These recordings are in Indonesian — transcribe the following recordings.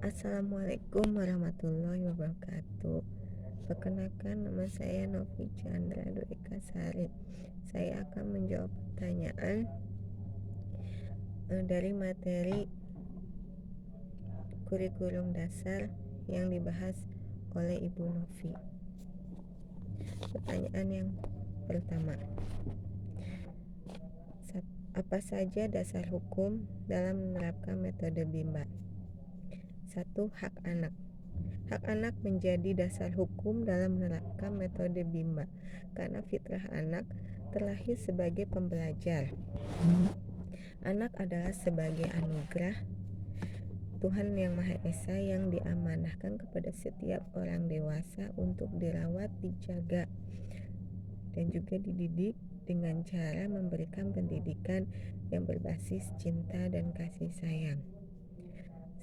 Assalamualaikum warahmatullahi wabarakatuh. Perkenalkan, nama saya Novi Chandra Dwika Sari. Saya akan menjawab pertanyaan dari materi kurikulum dasar yang dibahas oleh Ibu Novi. Pertanyaan yang pertama, apa saja dasar hukum dalam menerapkan metode BIMBA? 1. Hak anak. Hak anak menjadi dasar hukum dalam menerapkan metode BIMBA karena fitrah anak terlahir sebagai pembelajar. Anak adalah sebagai anugerah Tuhan Yang Maha Esa yang diamanahkan kepada setiap orang dewasa untuk dirawat, dijaga, dan juga dididik dengan cara memberikan pendidikan yang berbasis cinta dan kasih sayang.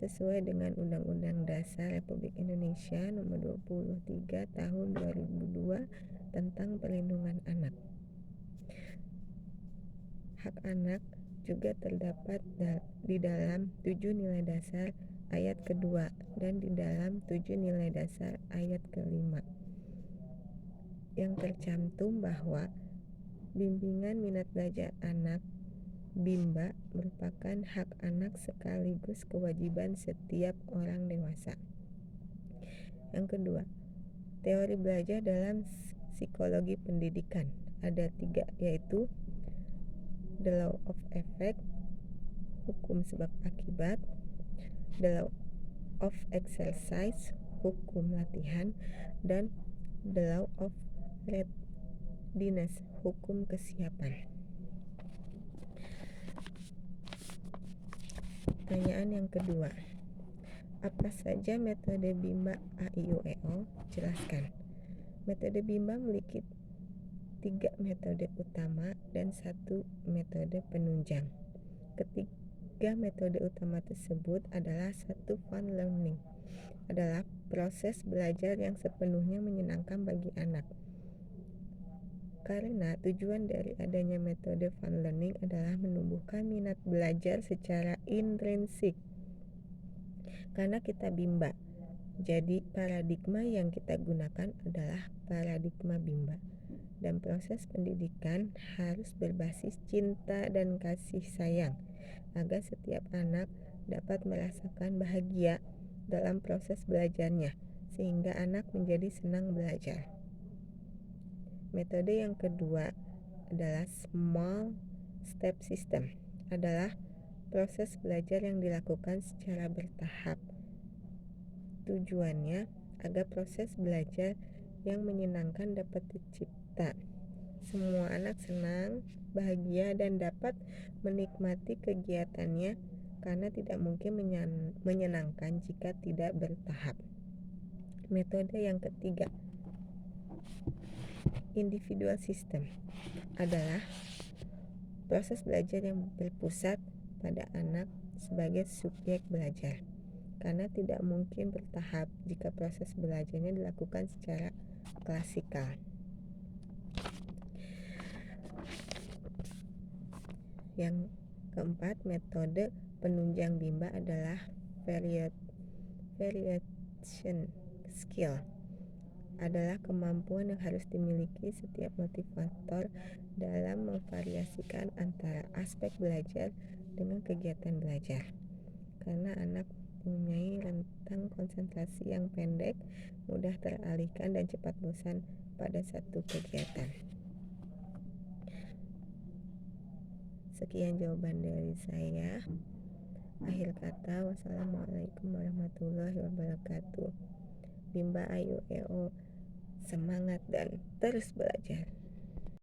Sesuai dengan Undang-Undang Dasar Republik Indonesia Nomor 23 Tahun 2002 tentang Perlindungan Anak. Hak anak juga terdapat di dalam 7 nilai dasar ayat kedua dan di dalam 7 nilai dasar ayat kelima, yang tercantum bahwa bimbingan minat belajar anak BIMBA merupakan hak anak sekaligus kewajiban setiap orang dewasa. Yang kedua, teori belajar dalam psikologi pendidikan ada 3, yaitu the law of effect, hukum sebab akibat, the law of exercise, hukum latihan, dan the law of readiness, hukum kesiapan. Pertanyaan yang kedua, apa saja metode BIMBA A-I-U-E-O? Jelaskan. Metode BIMBA memiliki 3 metode utama dan 1 metode penunjang. Ketiga metode utama tersebut adalah 1. Fun learning, adalah proses belajar yang sepenuhnya menyenangkan bagi anak. Karena tujuan dari adanya metode fun learning adalah menumbuhkan minat belajar secara intrinsik. Karena kita BIMBA, jadi paradigma yang kita gunakan adalah paradigma BIMBA. Dan proses pendidikan harus berbasis cinta dan kasih sayang agar setiap anak dapat merasakan bahagia dalam proses belajarnya sehingga anak menjadi senang belajar. Metode yang kedua adalah small step system, adalah proses belajar yang dilakukan secara bertahap. Tujuannya agar proses belajar yang menyenangkan dapat tercipta. Semua anak senang, bahagia, dan dapat menikmati kegiatannya karena tidak mungkin menyenangkan jika tidak bertahap. Metode yang ketiga, individual system, adalah proses belajar yang berpusat pada anak sebagai subjek belajar karena tidak mungkin bertahap jika proses belajarnya dilakukan secara klasikal. Yang keempat, metode penunjang BIMBA adalah variation skill, adalah kemampuan yang harus dimiliki setiap motivator dalam memvariasikan antara aspek belajar dengan kegiatan belajar. Karena anak mempunyai rentang konsentrasi yang pendek, mudah teralihkan dan cepat bosan pada satu kegiatan. Sekian jawaban dari saya. Akhir kata, wassalamualaikum warahmatullahi wabarakatuh. BIMBA A-I-U-E-O, semangat dan terus belajar.